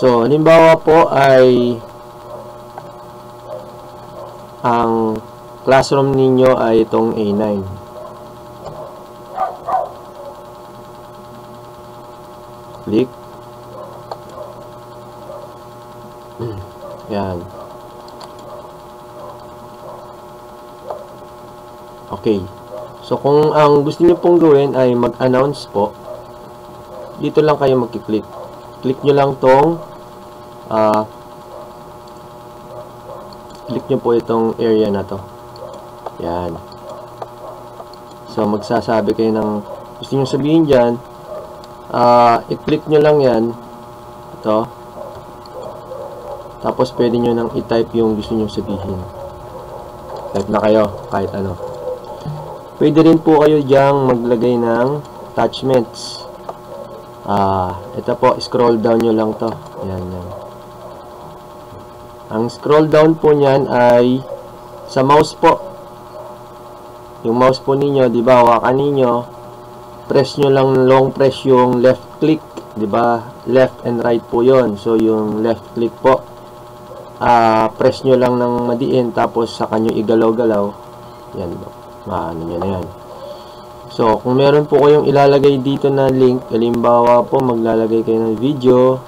So, halimbawa po ay ang classroom ninyo ay itong A9. Click. Yan. Okay. So, kung ang gusto niyo pong gawin ay mag-announce po, dito lang kayo magkiklik. Click nyo lang tong click nyo po itong area na to. Yan. So, magsasabi kayo ng gusto nyo sabihin dyan. I-click nyo lang yan. Ito. Tapos, pwede nyo nang i-type yung gusto nyo sabihin. Type na kayo, kahit ano. Pwede rin po kayo dyang maglagay ng attachments. Ito po, scroll down nyo lang to. Yan, yan. Ang scroll down po niyan ay sa mouse po. Yung mouse po ninyo, di ba, hawakan ninyo, press nyo lang, long press yung left click, di ba, left and right po yon. So, yung left click po, press nyo lang ng madiin, tapos saka nyo igalaw-galaw. Yan, maano nyo na yan. So, kung meron po kayong ilalagay dito na link, halimbawa po, maglalagay kayo ng video,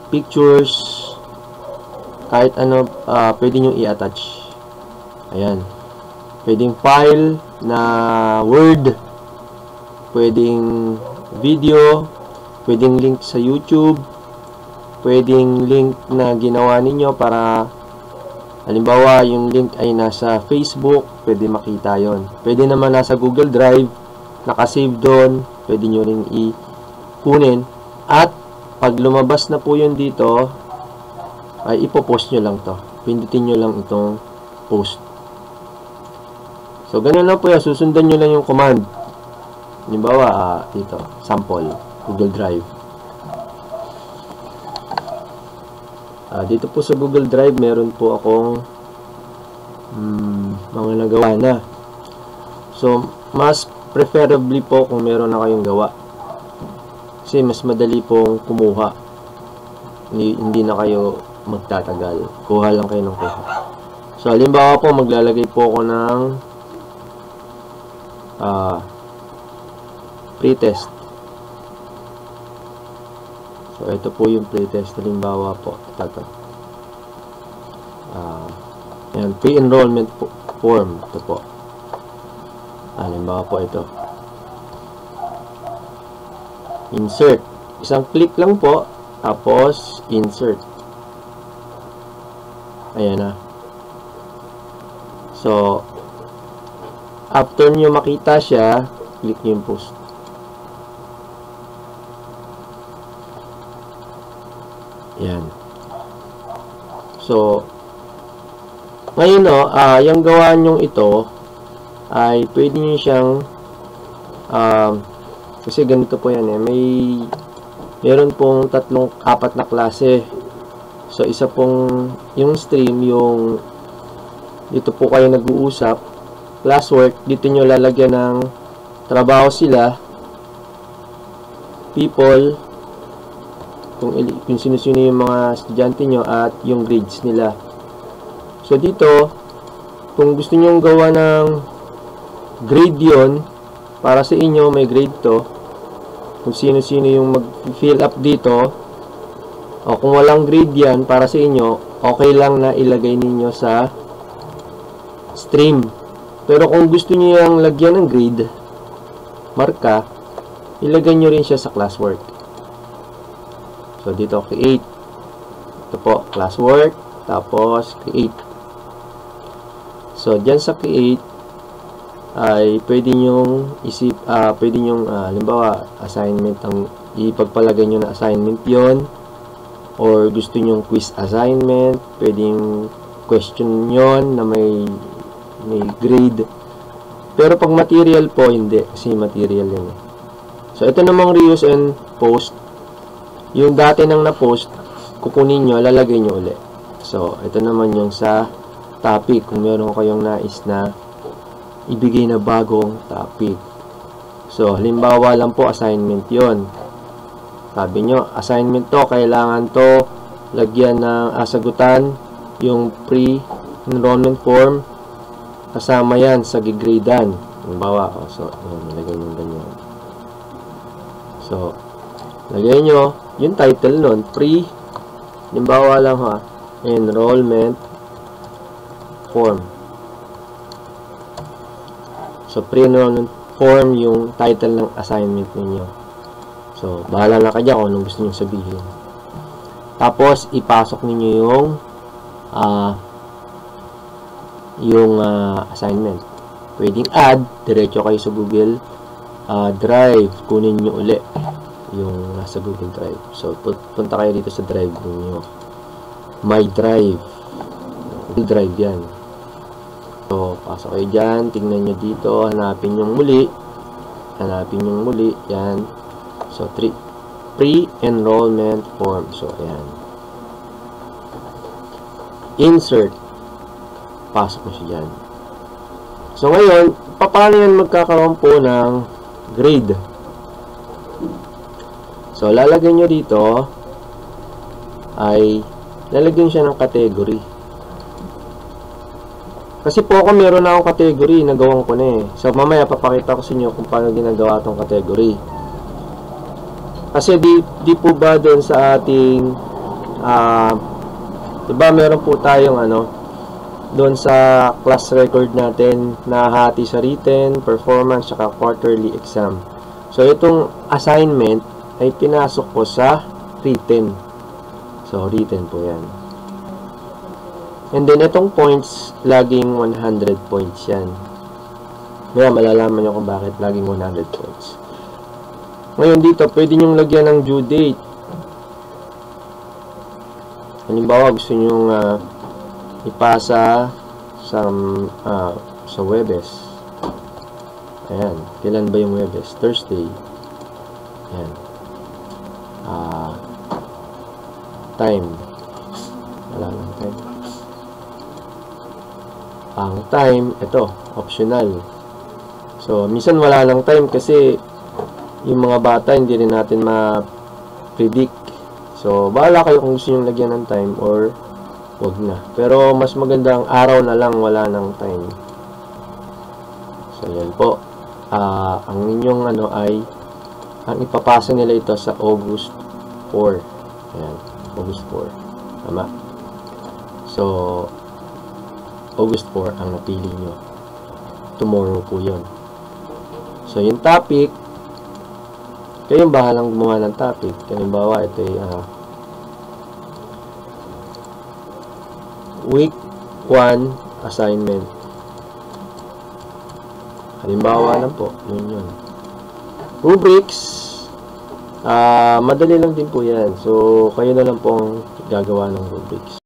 pictures, kahit ano, pwede nyo i-attach. Ayan. Pwedeng file na Word, pwedeng video, pwedeng link sa YouTube, pwedeng link na ginawa ninyo para, halimbawa, yung link ay nasa Facebook, pwede makita yon. Pwede naman nasa Google Drive, nakasave doon, pwede nyo rin i-kunin. At, pag lumabas na po yun dito, ay ipopost nyo lang to. Pindutin nyo lang itong post. So, ganun lang po yan. Susundan nyo lang yung command. Halimbawa, dito, sample, Google Drive. Dito po sa Google Drive, meron po akong mga nagawa na. So, mas preferably po kung meron na kayong gawa. Kasi mas madali pong kumuha. Hindi na kayo magtatagal. Kuha lang kayo ng kuha. So, halimbawa po, maglalagay po ako ng pretest. So, ito po yung pretest. Halimbawa po, ito. Ayan, pre-enrollment form. Ito po. Halimbawa po ito. Insert. Isang click lang po, tapos insert. Ayan na. So, after nyo makita siya, click nyo yung post. Ayan. So, ngayon yung gawa nyo ito, ay pwede nyo siyang, kasi ganito po yan meron pong 4 na klase. So, isa pong, yung stream, dito po kayo nag-uusap, classwork, dito nyo lalagyan ng trabaho sila, people, kung sino-sino yung mga estudyante nyo, at yung grades nila. So, dito, kung gusto nyo gawa ng grade yon para sa inyo, may grade to, kung sino-sino yung mag-fill up dito, o kung walang grade yan para sa inyo, okay lang na ilagay ninyo sa stream. Pero kung gusto niyo yung lagyan ng grade, marka, ilagay nyo rin siya sa classwork. So, dito, create. Ito po, classwork, tapos create. So, dyan sa create, ay pwede nyong pwede nyong, halimbawa, assignment, ang ipagpalagay nyo na assignment yon, or gusto nyong quiz assignment, pwedeng question yon na may grade. Pero pag material po, hindi. Kasi material yun. So, ito namang reuse and post. Yung dati nang na-post, kukunin nyo, lalagay nyo ulit. So, ito naman yung sa topic. Kung meron kayong nais na ibigay na bagong topic. So, halimbawa lang po, assignment yon. Sabi nyo, assignment to, kailangan to lagyan ng sagutan yung pre-enrollment form, kasama yan sa gigradean. Halimbawa, so, nilagay nyo ganyan. So, lagay nyo yung title nun, halimbawa lang enrollment form. So, pre-enrollment form yung title ng assignment ninyo. So, bahala na kayo kung anong gusto nyo sabihin. Tapos, ipasok ninyo yung assignment. Pwedeng add, diretso kayo sa Google Drive. Kunin nyo uli yung nasa Google Drive. So, punta kayo dito sa Drive ninyo. My Drive. Google Drive yan. So, pasok kayo dyan. Tingnan nyo dito. Hanapin yung muli. Yan. So, pre-enrollment form. So, ayan. Insert. Pasok mo siya dyan. So, ngayon, paano yan magkakaroon po ng grade? So, lalagyan nyo dito ay lalagyan siya ng category. Kasi po ako meron na akong category, nagawang ko na eh. So, mamaya papakita ko sa inyo kung paano ginagawa itong category. Kasi di po ba doon sa ating diba meron po tayong doon sa class record natin na hati sa written, performance, saka quarterly exam. So, itong assignment ay pinasok ko sa written. So, written po yan. And then, itong points, laging 100 points yan. Kaya malalaman nyo kung bakit laging 100 points. Ngayon dito, pwede nyong lagyan ng due date. Halimbawa, gusto nyong ipasa sa Webes. Ayan. Kailan ba yung Webes? Thursday. Ayan. Time. Wala lang time. Ang time, ito, optional. So, minsan wala lang time kasi yung mga bata hindi rin natin ma-predict. So, bahala kayo kung gusto nyo lagyan ng time or wag na. Pero, mas magandang araw na lang wala ng time. So, yan po. Ang inyong ay ang ipapasa nila ito sa August 4. Ayan, August 4. Tama. So, August 4 ang napili nyo. Tomorrow po yun. So, yung topic, kayong bahalang gumawa ng topic. Halimbawa, ito ay week 1 assignment. Halimbawa lang po. Yun. Rubrics, madali lang din po yan. So, kayo na lang pong gagawa ng rubrics.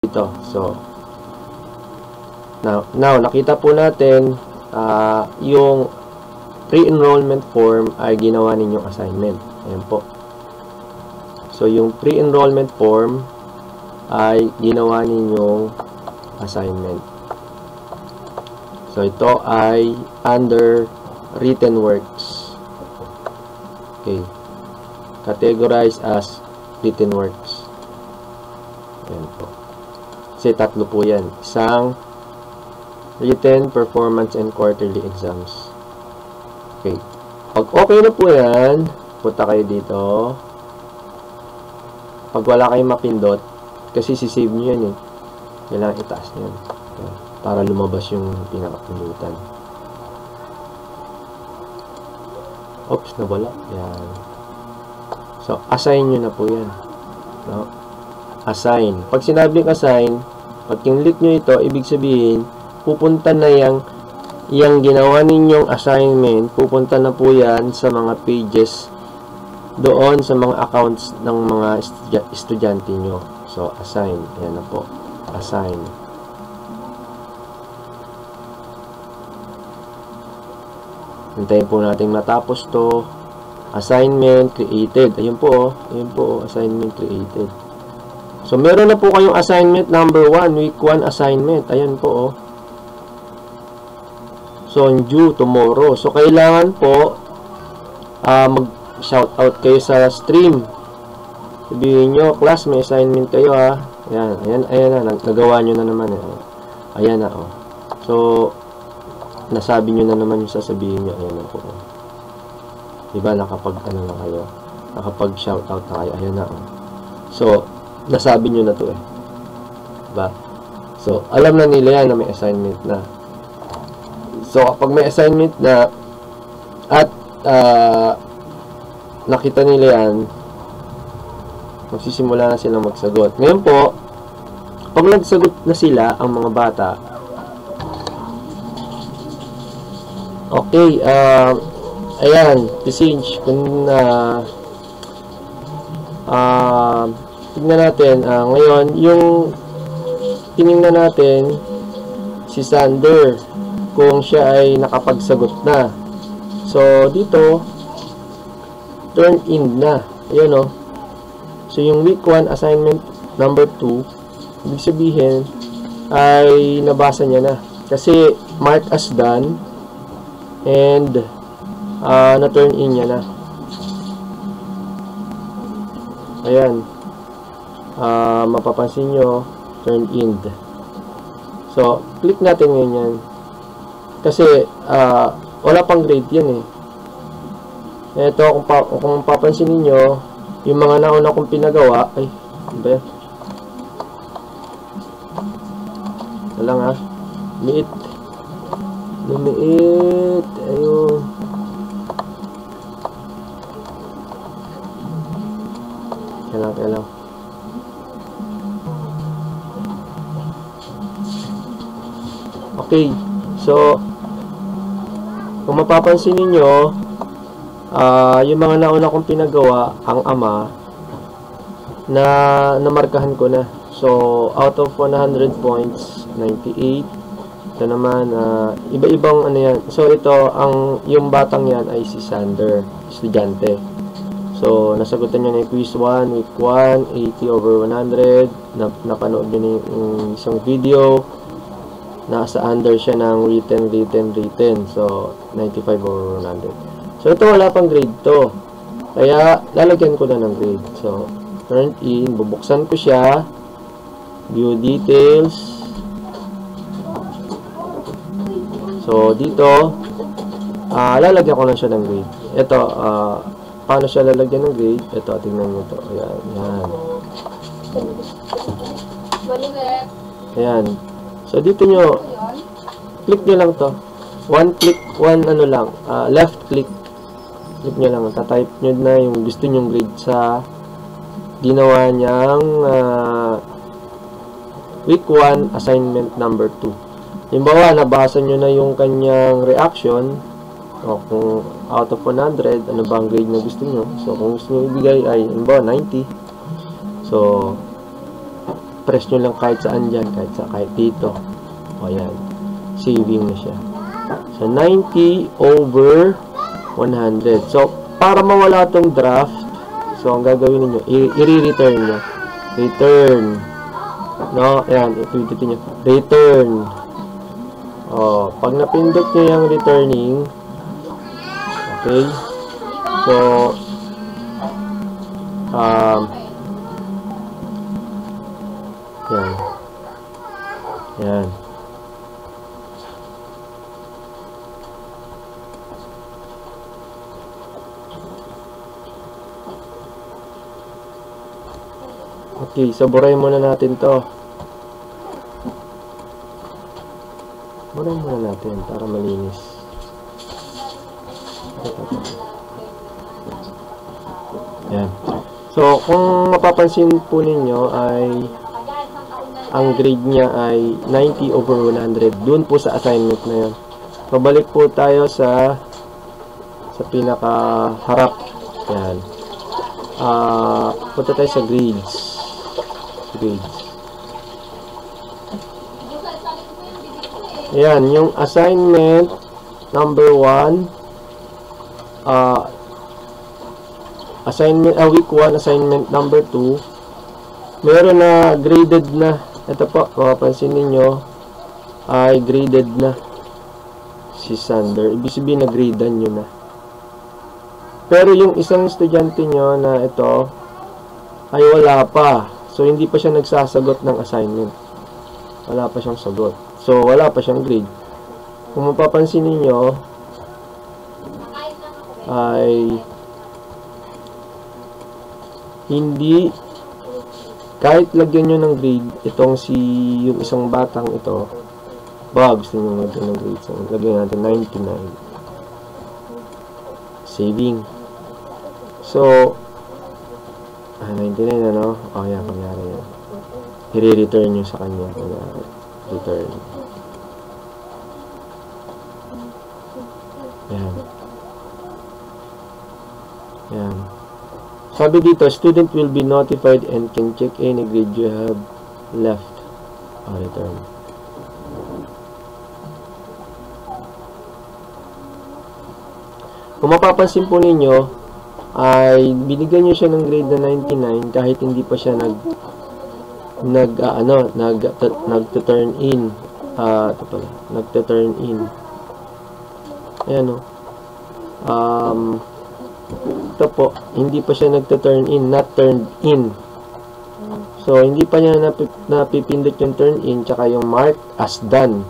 ito. So, now nakita po natin yung pre-enrollment form ay ginawa ninyong assignment. Ayan po. So, yung pre-enrollment form ay ginawa ninyong assignment. So, ito ay under written works. Okay. Categorized as written works. Ayan po. Kasi tatlo po yan. Isang written, performance, and quarterly exams. Okay. Pag okay na po yan, punta kayo dito. Pag wala kayong mapindot, kasi sisave nyo yan eh. Kailangan itaas nyo yan. Okay. Para lumabas yung pinakapindutan. Oops, nawala. Yan. So, assign nyo na po yan. No? Assign. Pag sinabing assign, pag kinlik nyo ito, ibig sabihin, pupunta na yung ginawa ninyong assignment, pupunta na po yan sa mga pages doon sa mga accounts ng mga estudyante nyo. So, assign. Yan na po. Assign. Hintayin po natin matapos to. Assignment created. Ayun po. Ayun po. Assignment created. So, meron na po kayong assignment number 1. Week 1 assignment. Ayan po. So, due tomorrow. So, kailangan po mag-shoutout kayo sa stream. Sabihin nyo, class, may assignment kayo ha. Ayan na. Nagawa nyo na naman. Ayan na. So, nasabi nyo na naman yung sasabihin nyo. Ayan na po. Diba, nakapag-ano na kayo. Nakapag-shoutout na kayo. Ayan na. So, nasabi nyo na to eh. Diba? So, alam na nila yan na may assignment na. So, kapag may assignment na at nakita nila yan, magsisimula na silang magsagot. Ngayon po, pag nagsagot na sila, ang mga bata, okay, ayan, message, kung tignan natin, ngayon, yung tinignan natin, si Sander, kung siya ay nakapagsagot na. So, dito, turn in na. Ayan o. So, yung week 1 assignment number 2, ibig sabihin, ay nabasa niya na. Kasi, mark as done, and, na-turn in niya na. Ayan. Mapapansin nyo, turn in. So, click natin ngayon yan. Kasi, wala pang grade yan eh. Ito, kung papansin niyo yung mga nauna kong pinagawa, ay, ba? Wala nga. Lumiit. Ayun. Kailang. Okay. So, kung mapapansin niyo yung mga nauna kong pinagawa, ang ama, na namarkahan ko na. So, out of 100 points, 98. Ito naman, iba-ibang ano yan. So, ito, yung batang yan ay si Sander, estudyante. So, nasagutan niya na yung quiz 1, week 1, 80 over 100. Napanood niyo na yung isang video. Nasa under siya ng written. So, 95 over 100. So, ito wala pang grade to. Kaya, lalagyan ko na ng grade. So, turn in. Bubuksan ko siya. View details. So, dito, lalagyan ko na siya ng grade. Ito, paano siya lalagyan ng grade? Ito, tingnan nyo ito. Ayan. Ayan. So, dito nyo, click nyo lang to. One click, ano lang, left click. Click nyo lang, tatype nyo na yung gusto nyong grade sa ginawa niyang week 1 assignment number 2. Halimbawa, nabasa nyo na yung kanyang reaction, o kung out of 100, ano ba ang grade na gusto nyo. So, kung gusto nyo ibigay ay, halimbawa, 90. So, i-press nyo lang kahit saan dyan, kahit dito. O yan, saving na siya. So 90 over 100. So para mawala tong draft, so ang gagawin niyo, i-return nyo. Return. No, ayan, ipindutin nyo. Return. O, pag napindot nyo yung returning, okay, so yan. Yan. Okay, so burahin muna natin to. Burahin muna natin para malinis. Yan. So, kung mapapansin po ninyo ay ang grade niya ay 90 over 100. Doon po sa assignment na yun. Pabalik po tayo sa pinaka-harap. Yan. Punta tayo sa grades. Yan. Yung assignment number 1 week 1, assignment number 2, meron na graded na. Ito po, mapapansin ninyo, ay graded na si Sander. Ibig sabihin, na-gradean nyo na. Pero yung isang estudyante nyo na ito, ay wala pa. So, hindi pa siya nagsasagot ng assignment. Wala pa siyang sagot. So, wala pa siyang grade. Kung mapapansin ninyo, ay hindi, kahit lagyan nyo ng grade, itong yung isang batang ito, gusto nyo lagyan ng grade, so lagyan natin 99. Saving. So, 99 ano? O yan, kunyari yan. I-return nyo sa kanya. Kunyari. Return. Yan. Yan. Sabi dito, student will be notified and can check any grade you have left. Return. Kung mapapansin po ninyo, ay binigyan nyo siya ng grade na 99 kahit hindi pa siya nag-turn in. Ito pala, nag-turn in. Ayan o. Ito po, hindi pa siya nagta-turn in, not turned in. So, hindi pa niya napipindot yung turn in, tsaka yung mark as done.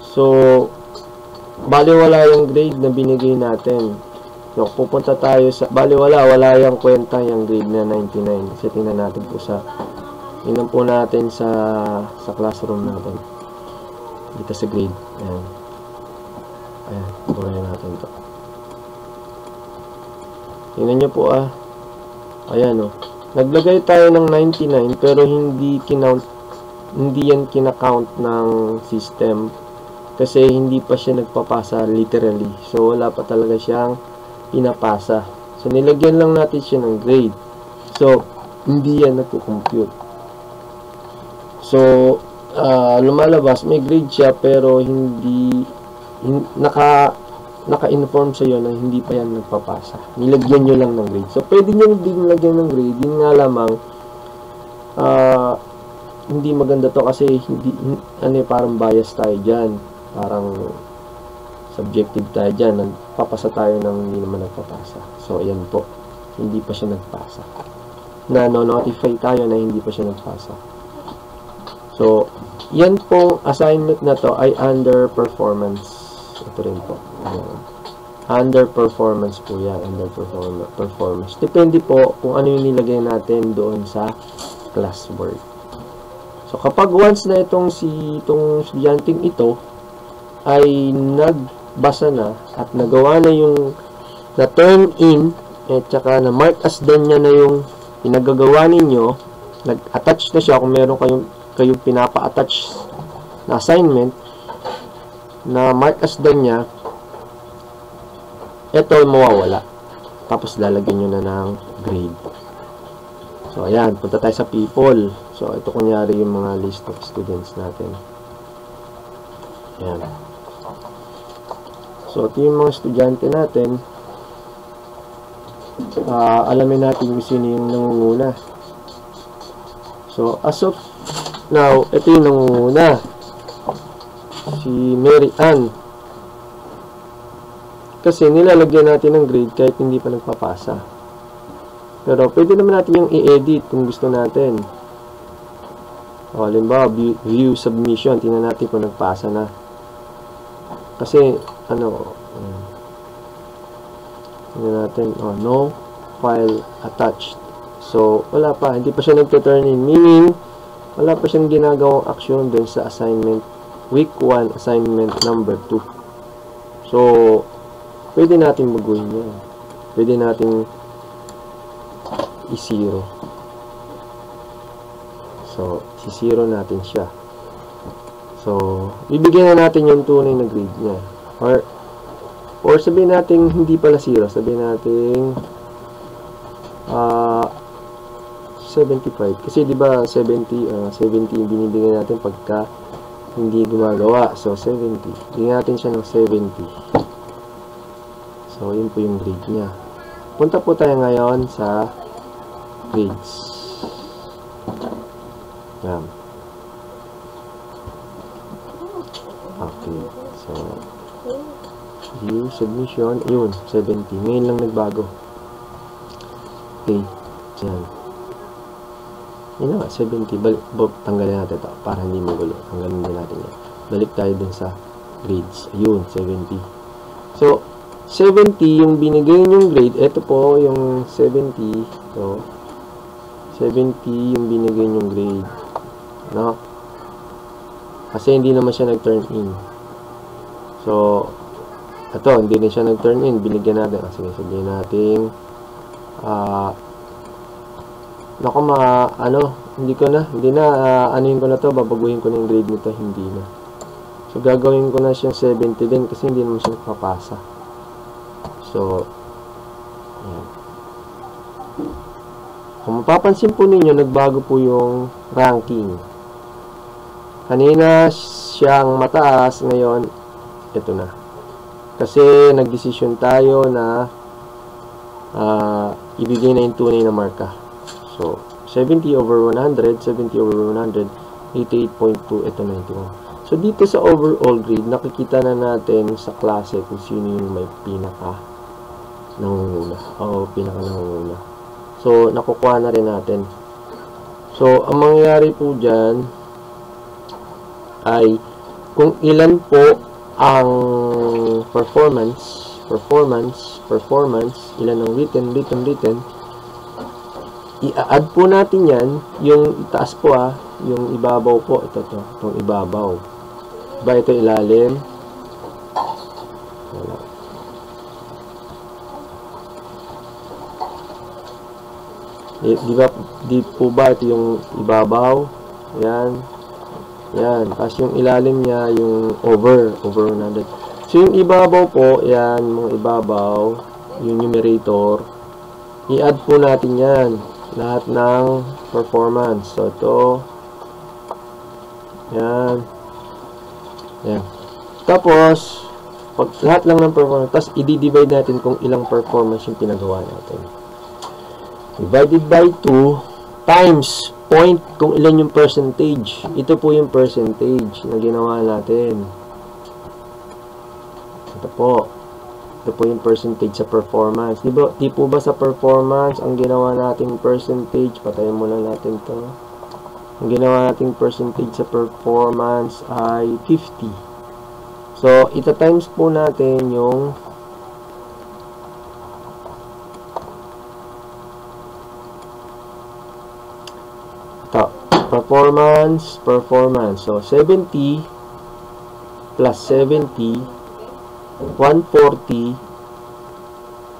So, baliwala yung grade na binigay natin. So, pupunta tayo sa, wala yung kwenta yung grade na 99. Kasi tingnan natin po tingnan po natin sa classroom natin. Dito sa grade. Ayan. Ayan, burahin natin ito. Tingnan nyo po ayan o. Naglagay tayo ng 99 pero hindi yan kinakount ng system kasi hindi pa siya nagpapasa literally. So wala pa talaga siyang pinapasa. So nilagyan lang natin siya ng grade. So hindi yan nagko-compute. So lumalabas may grade siya pero hindi naka-inform sa iyo na hindi pa yan nagpapasa. Nilagyan nyo lang ng grade. So, pwede nyo din lagyan ng grade. Yun nga lamang, hindi maganda to kasi parang bias tayo dyan. Parang subjective tayo dyan. Nagpapasa tayo ng hindi naman nagpapasa. So, ayan po. Hindi pa siya nagpasa. Na-notify tayo na hindi pa siya nagpasa. So, yan pong assignment na to ay under performance. Ito rin po. Under performance po yan. Under performance. Depende po kung ano yung nilagay natin doon sa classwork. So, kapag once na itong estudyanteng ito ay nagbasa na at nagawa na yung na turn in at saka na mark as done niya na yung pinagagawa ninyo, nag-attach na siya kung meron kayong pinapa-attach na assignment, na mark as done niya, ito mawawala. Tapos lalagyan nyo na ng grade. So, ayan. Punta tayo sa people. So, ito kunyari yung mga list of students natin. Ayan. So, ito yung mga estudyante natin. Alamin natin kung sino yung nangunguna. So, as of now, ito yung nangunguna. Si Mary Ann. Kasi nilalagyan natin ng grade kahit hindi pa nagpapasa. Pero pwede naman natin yung i-edit kung gusto natin. O, halimbawa, view submission. Tingnan natin kung nagpasa na. Kasi, tingnan natin, no file attached. So, wala pa. Hindi pa siya nagte-turn in. Meaning, wala pa siyang ginagawang action dun sa assignment. Week 1, assignment number 2. So, pwede natin baguhin yan. Pwede natin i-zero. So, si-zero natin siya. So, bibigyan na natin yung tunay na grade niya. Or sabihin natin hindi pala 0. Sabihin natin 75. Kasi di ba 70 yung binibigyan natin pagka hindi gumagawa. So, 70. Bigyan natin siya ng 70. So, yun po yung grade niya. Punta po tayo ngayon sa grades. Yan. Okay. So, view, submission. Yun, 70. Ngayon lang nagbago. Okay. Yan. Yun na, 70. Tanggalin natin ito para hindi magulo. Tanggalin din natin yan. Balik tayo dun sa grades. Ayun, 70. So, 70 yung binigay yung grade. Ito po yung 70. So, 70 yung binigay yung grade. No? Kasi hindi naman siya nag-turn in. So, ito, hindi na siya nag-turn in. Binigyan natin. Sige, sabihin natin. Hindi na, anuhin ko na to, babaguhin ko na yung grade nito, hindi na. So, gagawin ko na siyang 70 din kasi hindi naman siya nakapasa. So, yan. Kung mapapansin po ninyo, nagbago po yung ranking. Kanina siyang mataas, ngayon, ito na. Kasi, nagdesisyon tayo na ibigay na yung tunay na marka. So, 70 over 100, 70 over 100, 88.2, ito 91. So, dito sa overall grade, nakikita na natin sa klase kung sino yung may pinaka-nangunguna. O, pinaka-nangunguna. So, nakukuha na rin natin. So, ang mangyayari po dyan ay kung ilan po ang performance, ilan ang written, i-add po natin yan, yung itaas po yung ibabaw po, itong ibabaw. Ba, ito ilalim. Wala. Di po ba ito yung ibabaw? Yan. Yan. Tapos yung ilalim niya, yung over 100. So, yung ibabaw po, yan, mga ibabaw, yung numerator, i-add po natin yan. Lahat ng performance. So, ito. Yan. Yan. Tapos, lahat lang ng performance. Tapos, i-divide natin kung ilang performance yung pinagawa natin. Divided by 2 times point kung ilan yung percentage. Ito po yung percentage na ginawa natin. Ito po. Ito po yung percentage sa performance. Di po ba sa performance, ang ginawa nating percentage, patayin muna natin to. Ang ginawa nating percentage sa performance ay 50. So, ita times po natin yung ito, performance. So, 70 plus 70 140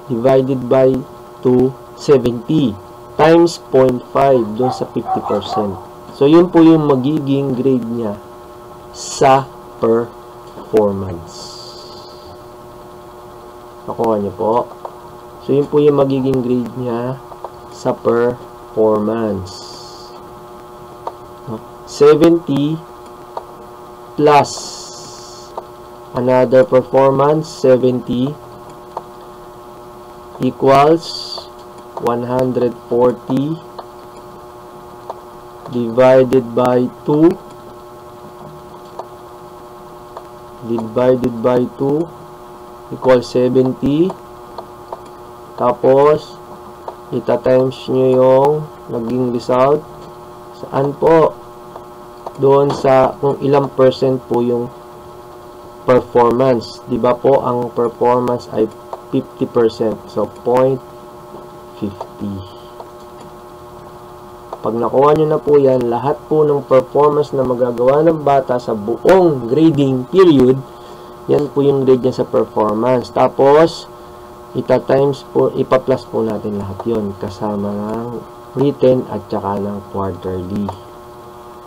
divided by 270 times 0.5 dun sa 50%. So, yun po yung magiging grade niya sa performance. Nakuha niyo po. So, yun po yung magiging grade niya sa performance. 70 plus another performance 70 equals 140 divided by 2 equals 70. Tapos ita-times nyo yung naging result. Saan po? Doon sa kung ilang percent po yung performance. Diba po ang performance ay 50%. So 0.50. Pag nakuha nyo na po yan, lahat po ng performance na magagawa ng bata sa buong grading period, yan po yung grade niya sa performance. Tapos, ita-times po, ipa-plus po natin lahat yon kasama ng written at saka ng quarterly.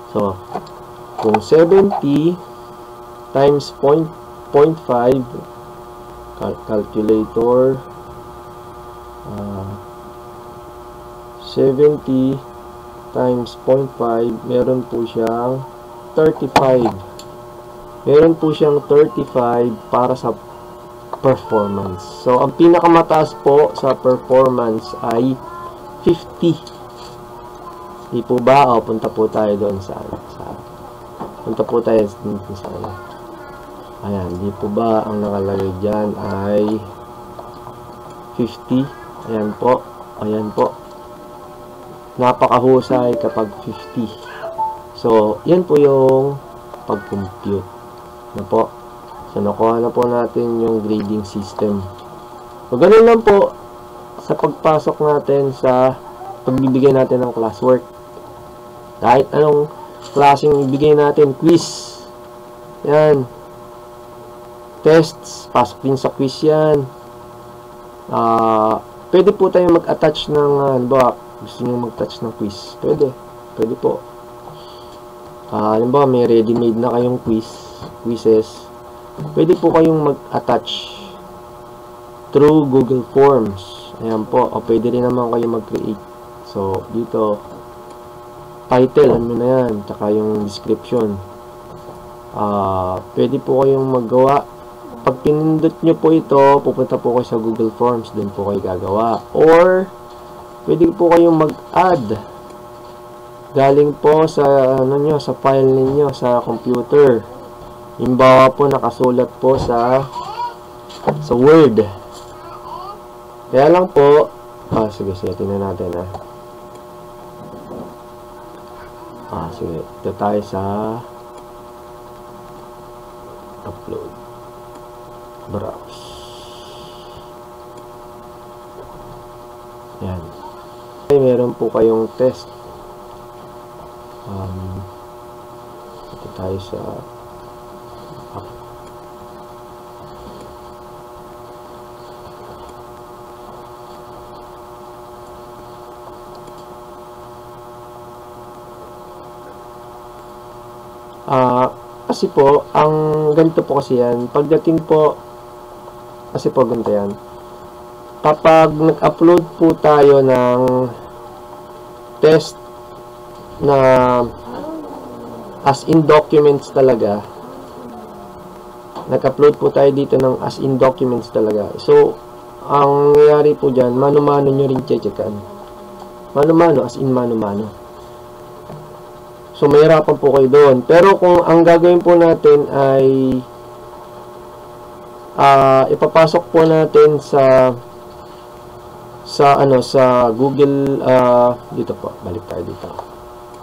So, kung 70 times 0.5, calculator, 70 times 0.5, meron po siyang 35. Meron po siyang 35 para sa performance. So, ang pinakamataas po sa performance ay 50. Di po ba? O, punta po tayo doon sa punta po tayo sa ayan, di po ba ang nakalagay dyan ay 50? Ayan po. Ayan po. Napakahusay kapag 50. So, yan po yung pag-compute. Na po. So, nakuha na po natin yung grading system. So, ganun lang po sa pagpasok natin sa pagbibigay natin ng classwork. Kahit anong klaseng ibigay natin, quiz. Yan. Tests, pasok din sa quiz yan. Pwede po tayo mag-attach ng, gusto nyo mag-touch ng quiz. Pwede po. Halimbawa, may ready-made na kayong quizzes. Pwede po kayong mag-attach through Google Forms. Ayan po. O pwede rin naman kayo mag-create. So, dito, title, ano na yan, tsaka yung description. Pwede po kayong maggawa. Pag pinindot nyo po ito, pupunta po kayo sa Google Forms, doon po kayo gagawa. Or, pwede po kayong mag-add galing po sa sa file ninyo sa computer. Halimbawa po nakasulat po sa Word. Kaya lang po, sige, tingnan natin sige, ito tayo sa upload, browse. Yan. Meron po kayong test. Ito tayo sa kasi po, ang ganito po kasi yan, pagdating po, kasi po ganito yan, kapag nag-upload po tayo ng test na as in documents talaga, nag-upload po tayo dito ng as in documents talaga. So, ang nangyayari po dyan, mano-mano nyo rin checkan. Mano-mano, as in mano-mano. So, mahirapan po kayo doon. Pero kung ang gagawin po natin ay ipapasok po natin sa Google, dito po, balik tayo dito.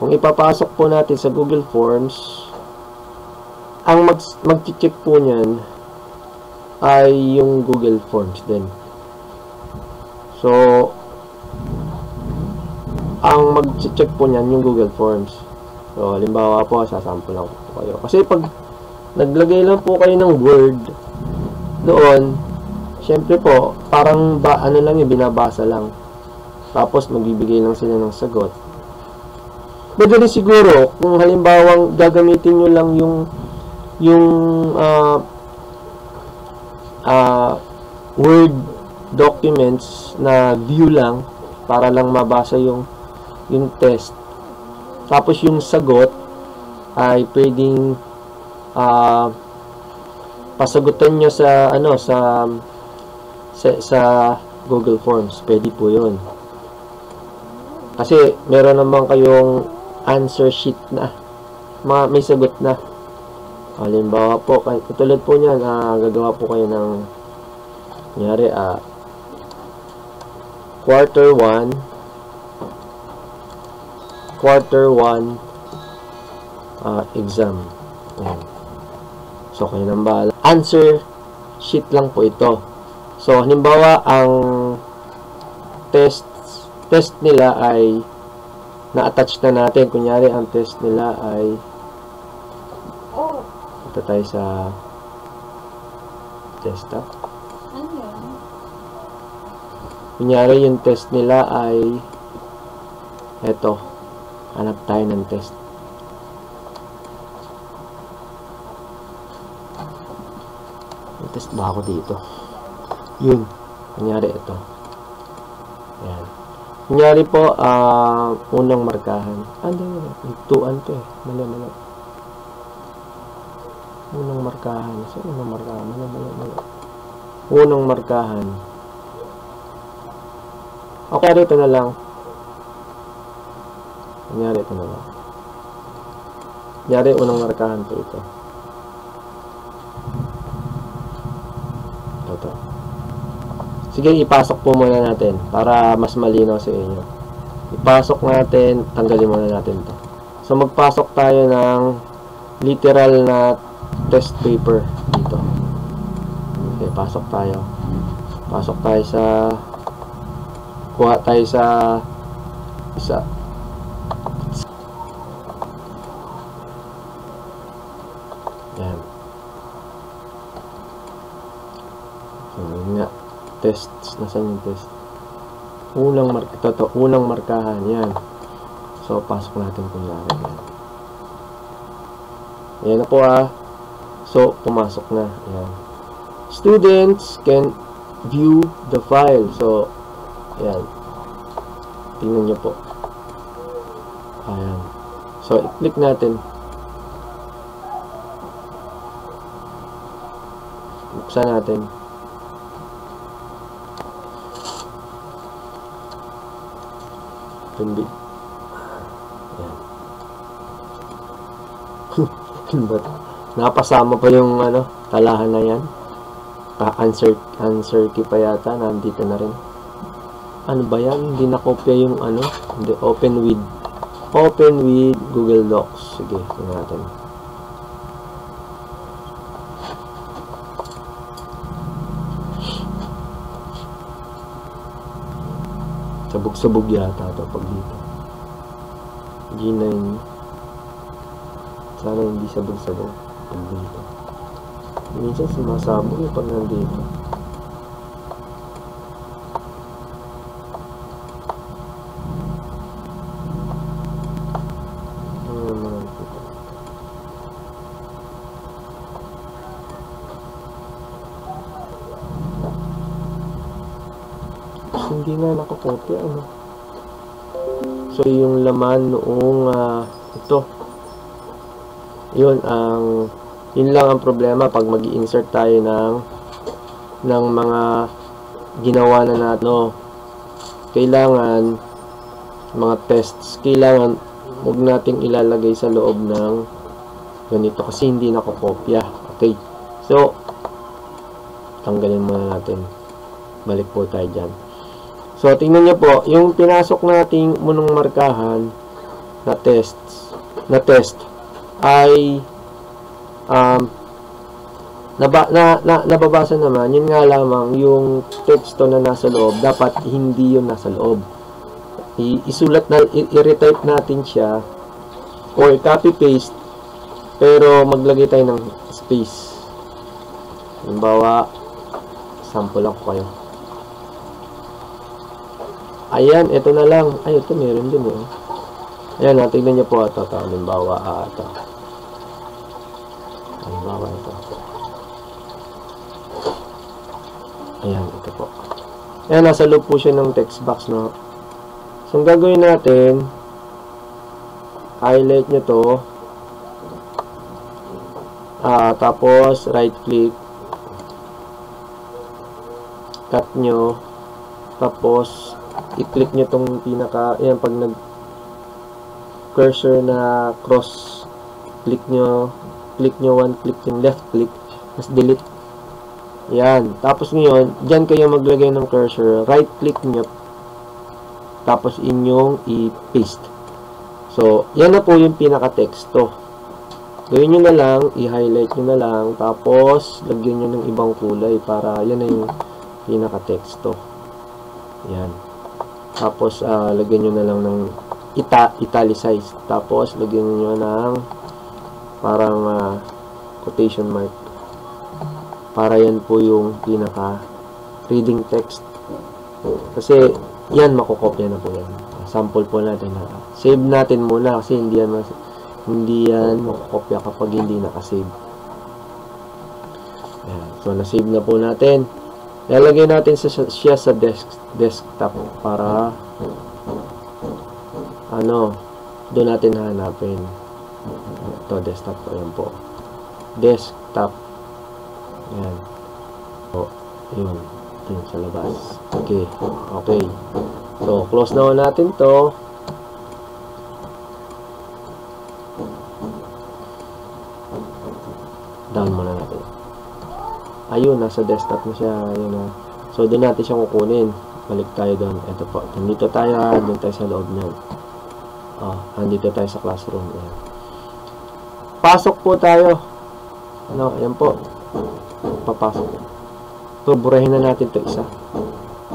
Kung ipapasok po natin sa Google Forms, ang mag-check po niyan ay yung Google Forms din. So, ang mag-check po niyan yung Google Forms. So, halimbawa po, sasample lang po kayo. Kasi pag naglagay lang po kayo ng word doon, syempre po, parang lang yung binabasa lang. Tapos, magbibigay lang sila ng sagot. Pwede rin siguro, kung halimbawang gagamitin nyo lang yung Word documents na view lang, para lang mabasa yung test. Tapos yung sagot, ay pwedeng pasagutan nyo sa sa Google Forms. Pwede po yun. Kasi meron naman kayong answer sheet na may sagot na. Halimbawa po, tulad po niyan, gagawa po kayo ng kunyari, quarter 1 exam. Ayan. So, kayo nang bahala. Answer sheet lang po ito. So, halimbawa, ang test nila ay na-attach na natin. Kunyari, ang test nila ay ito tayo sa desktop. Kunyari, yung test nila ay eto. Hanap tayo ng test. May test ba ako dito? Yun. Kunyari, ito. Ayan. Kunyari po, unang markahan. Hindi. Ituan to eh. Mali. Unang markahan. So, unang markahan. Mali. Unang markahan. Okay, ito na lang. Kunyari, ito na lang. Kunyari, unang markahan po ito. Ito. Sige, ipasok po muna natin para mas malinaw sa inyo. Ipasok natin, tanggalin muna natin to. So, magpasok tayo ng literal na test paper dito. Okay, pasok tayo. Pasok tayo sa kuha tayo sa isa. Yan. So, yun nga. Tests. Nasaan yung test? Unang markahan. Yan. So, pasok natin kung yan. Ayan na po So, pumasok na. Ayan. Students can view the file. So, ayan. Tingnan nyo po. Ayan. So, i-click natin. Buksan natin. Ayan. Napasama pa yung talahan na yan. Answer key pa yata. Nandito na rin. Ano ba yan? Hindi nakopya yung Hindi, open with Google Docs. Sige, tingnan natin. Sabog-sabog yata ito pag dito. G9. Sana hindi sabog-sabog pag dito. Minsan sumasabog yung pag nandito. Hindi nga nakakopya So yung laman noong ito, yun lang ang problema pag mag-insert tayo ng mga ginawa na natin. Kailangan mga tests, kailangan huwag nating ilalagay sa loob ng ganito kasi hindi nakakopya. Okay, so tanggalin muna natin. Balik po tayo dyan. So, tingnan nyo po, yung pinasok nating unang markahan na test ay nababasa naman. Yun nga lamang, yung teksto na nasa loob, dapat hindi yung nasa loob. Isulat na, i-retype natin siya or copy-paste, pero maglagay tayo ng space. Halimbawa, sample ako kayo. Ayan, ito na lang. Ay, ito meron din Ayan, tignan nyo po ito. Halimbawa, ito. Halimbawa, ito. Ayan, ito po. Ayan, nasa loob po siya ng text box, no? So, ang gagawin natin, highlight nyo to. Tapos, right click, cut nyo, tapos, i-click nyo tong pinaka, yan, pag nag-cursor na cross, click nyo one click yung left click, tapos delete. Yan. Tapos ngayon, dyan kayo maglagay ng cursor, right click nyo, tapos inyong i-paste. So, yan na po yung pinaka-teksto. Gawin nyo na lang, i-highlight nyo na lang, tapos lagyan nyo ng ibang kulay para yan na yung pinaka-teksto. Yan. Tapos, lagyan nyo na lang ng italicize. Tapos, lagyan nyo ng parang quotation mark. Para yan po yung pinaka-reading text. Kasi, yan, makukopya na po yan. Sample po natin. Save natin muna kasi hindi yan makukopya kapag hindi nakasave. Ayan. So, nasave na po natin. Lalagay natin siya sa desktop para doon natin hanapin. Ito, desktop ko. Ayan po. Desktop. Ayan. O, yun. Yun sa labas. Okay. Okay. So, close na natin to. Down muna natin. Ayun, nasa desktop na siya. Ayun na. So, doon natin siyang kukunin. Balik tayo doon. Ito po. Nandito tayo. Doon tayo sa loob niyan. Nandito tayo sa classroom. Ayan. Pasok po tayo. Ayan po. Papasok. So, burahin na natin ito isa.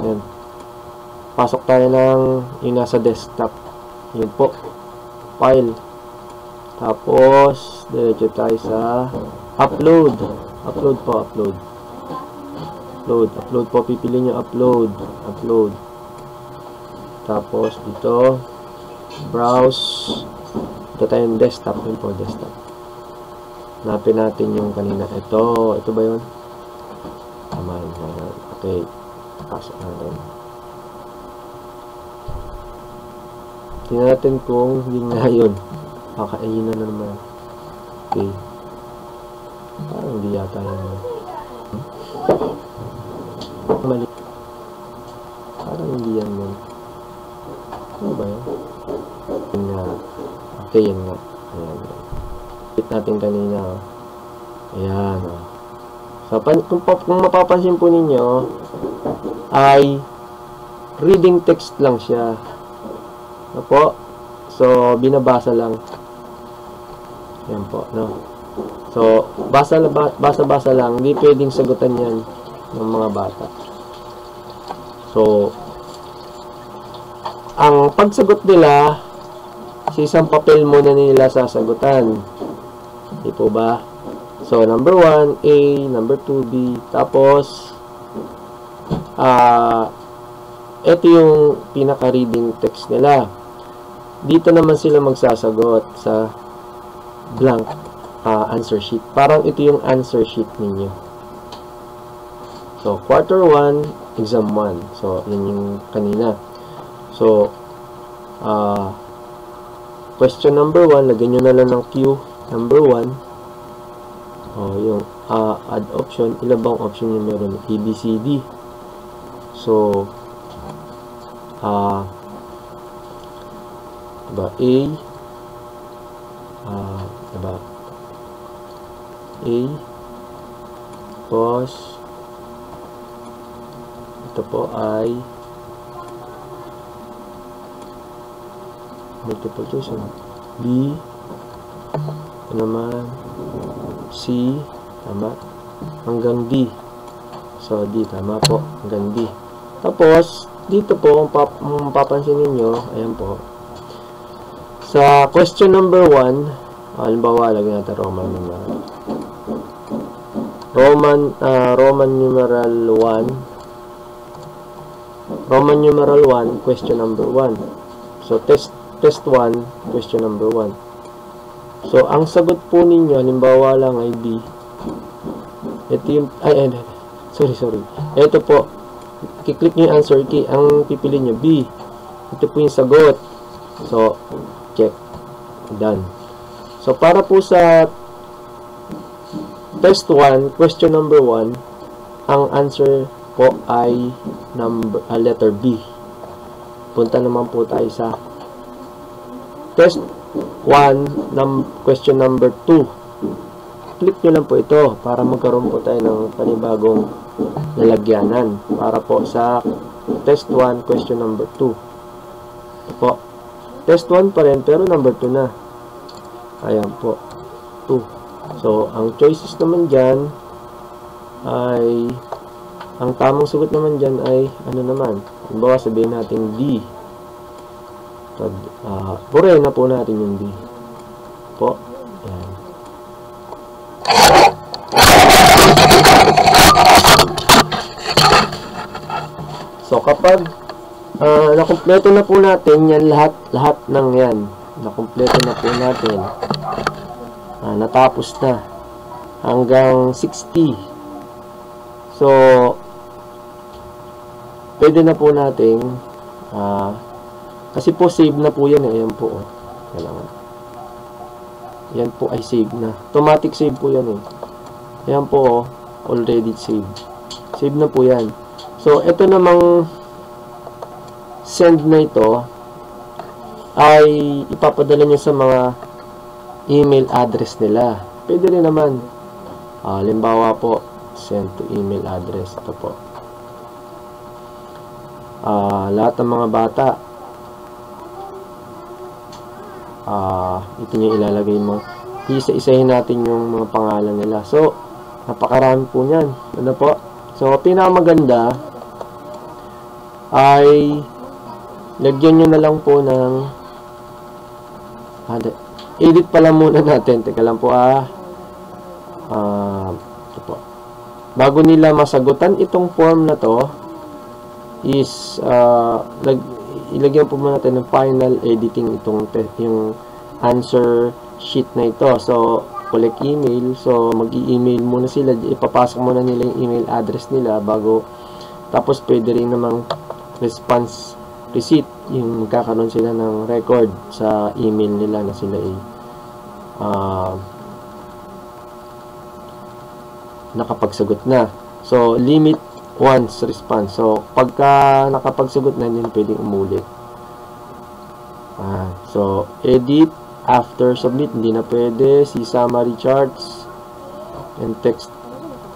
Ayan. Pasok tayo ng yung nasa desktop. Yun po. File. Tapos, diretso tayo sa upload. Upload po, upload. Upload po. Pipili nyo upload. Upload. Tapos, dito. Browse. Ito tayo yung desktop. Yun po, desktop. Hanapin natin yung kanina. Ito ba yun? Tama yun. Okay. Pasok natin. Tingnan natin kung yun nga yun. Ayun na naman. Okay. Parang hindi yata yun. Mali. Parang hindi yan yun. Ano ba yun? Yun nga. Okay, yun nga. Ayan. Hit natin kanina. Ayan. So, kung mapapansin po ninyo, ay reading text lang siya. Ano po? So, binabasa lang. Yan po, no? So, basa-basa lang. Hindi pwedeng sagutan yan ng mga bata. So, ang pagsagot nila, sa isang papel muna nila sasagutan. Di po ba? So, number 1, A, number 2, B. Tapos, ito yung pinaka-reading text nila. Dito naman sila magsasagot sa blank answer sheet. Parang ito yung answer sheet ninyo. So, quarter 1, exam 1. So, yun yung kanina. So, question number 1, lagyan nyo na lang ng Q number 1. Yung add option, ilan bang option yung meron? A, B, C, D. So, diba? A, diba? A, tapos, ito po ay multiple choice. B, ito naman, C, tama, hanggang D. So, D, tama po, hanggang D. Tapos, dito po, kung papansin ninyo, ayan po, sa question number 1, halimbawa, lagyan natin Roman numeral. Roman numeral 1. Roman numeral 1, question number 1. So, test 1, question number 1. So, ang sagot po ninyo, halimbawa lang ay B. Ito yung, sorry. Ito po, i-click nyo yung answer key, ang pipili nyo, B. Ito po yung sagot. So, check. Done. So, para po sa test 1, question number 1, ang answer po ay letter B. Punta naman po tayo sa test 1, question number 2. Click nyo lang po ito para magkaroon po tayo ng panibagong lalagyanan para po sa test 1, question number 2. Ito po. Test 1 pa rin, pero number 2 na. Ayan po. 2. So, ang choices naman dyan ay, ang tamang sagot naman dyan ay, ano naman? Halimbawa, sabihin natin D. Buray na po natin yung D. Po. Ayan. So, kapag nakumpleto na po natin yan, lahat ng yan. Nakumpleto na po natin. Natapos na. Hanggang 60. So, pwede na po natin, kasi po save na po yan. Ayan po. Kailangan. Yan po ay save na. Automatic save po yan eh. Ayan po, already save. Save na po yan. So, ito namang send na ito ay ipapadala nyo sa mga email address nila. Pwede rin naman. Halimbawa po, send to email address. Ito po. Lahat ng mga bata, ito nyo ilalagay mo. Isa-isahin natin yung mga pangalan nila. So, napakarami po niyan. Ano po? So, pinakamaganda ay lagyan nyo na lang po ng edit pala muna natin. Teka lang po ito po. Bago nila masagutan itong form na to is ilagyan po muna natin ng final editing yung answer sheet na ito. So, collect email. So, mag-i-email muna sila. Ipapasok muna nila yung email address nila bago. Tapos, pwede rin namang response receipt. Yung magkakaroon sila ng record sa email nila na sila nakapagsagot na. So, limit once response. So, pagka nakapagsagot na, hindi pwedeng umulit. So, edit after submit, hindi na pwede. See summary charts and text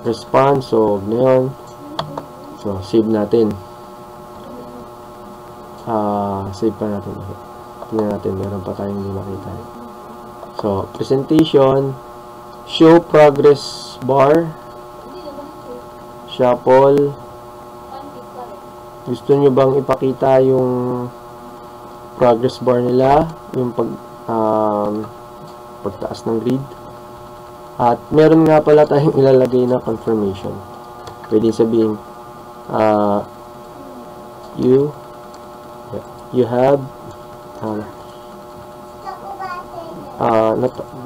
response. So, na yun. So, save natin. Save pa natin. Tingnan natin, meron pa tayong hindi nakita. So, presentation, show progress bar, shuffle. Gusto nyo bang ipakita yung progress bar nila, yung pagtaas ng grid? At meron nga pala tayong ilalagay na confirmation. Pwede sabihin you have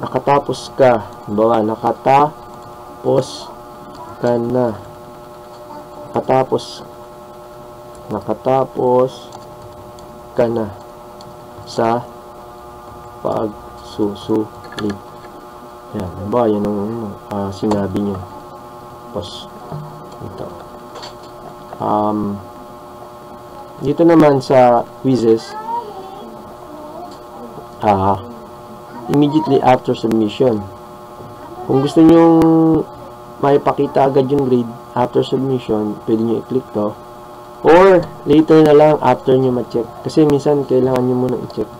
nakatapos ka. Bawa, nakatapos ka na. Nakatapos ka na sa pagsusulit. Yan. Bawa, yun ang sinabi nyo. Tapos, ito. Dito naman sa quizzes, immediately after submission. Kung gusto nyo maipakita agad yung grade after submission, pwede nyo i-click to. Or, later na lang after nyo ma-check. Kasi minsan, kailangan nyo muna i-check.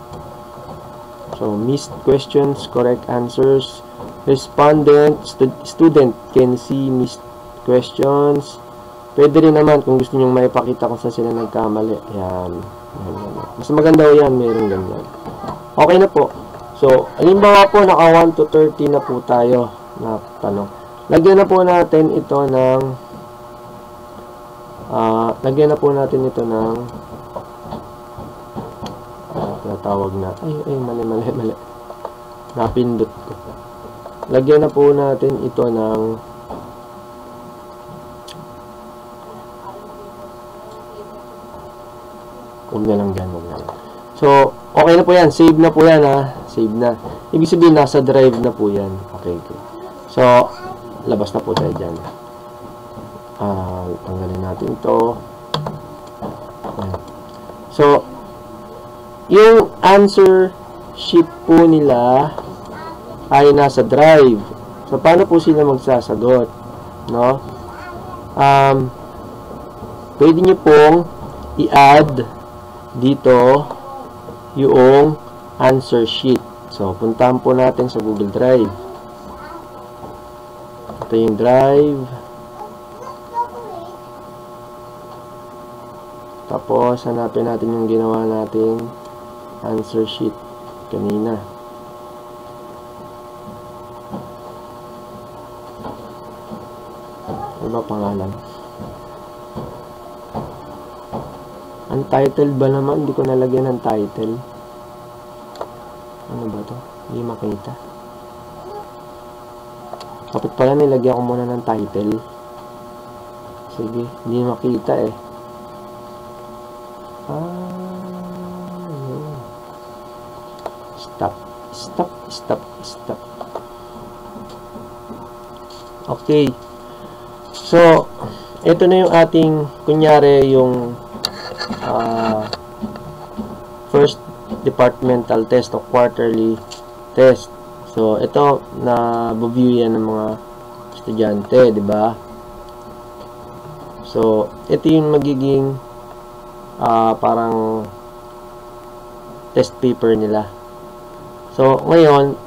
So, missed questions, correct answers. Respondent, student can see missed questions. Pwede rin naman kung gusto nyo maipakita kung saan sila nagkamali. Yan. Mas maganda o yan, meron ganyan. Okay na po. So, halimbawa po, naka 1 to 30 na po tayo na tanong. Lagyan na po natin ito ng natawag na. Mali. Napindot ko. Lagyan na po natin ito ng huwag na lang dyan. So, okay na po yan. Save na po yan, ha. Save na. Ibig sabihin, nasa drive na po yan. Okay, good. So, labas na po tayo dyan. Tanggalin natin ito. So, yung answer sheet po nila ay nasa drive. So, paano po sila magsasagot? No? Pwede nyo pong i-add dito yung answer sheet. So, puntahan po natin sa Google Drive. Ito yung Drive. Tapos, hanapin natin yung ginawa nating answer sheet kanina. Ano ba pangalan? Untitled ba naman? Hindi ko nalagyan ng title. Ano ba to? Hindi makita. Kapit pala nilagyan ko muna ng title. Sige, hindi makita eh. Yun. Stop. Okay. So, ito na yung ating, kunyari, yung first departmental test o quarterly test. So, ito, na-view yan ng mga estudyante, di ba? So, ito yung magiging parang test paper nila. So, ngayon,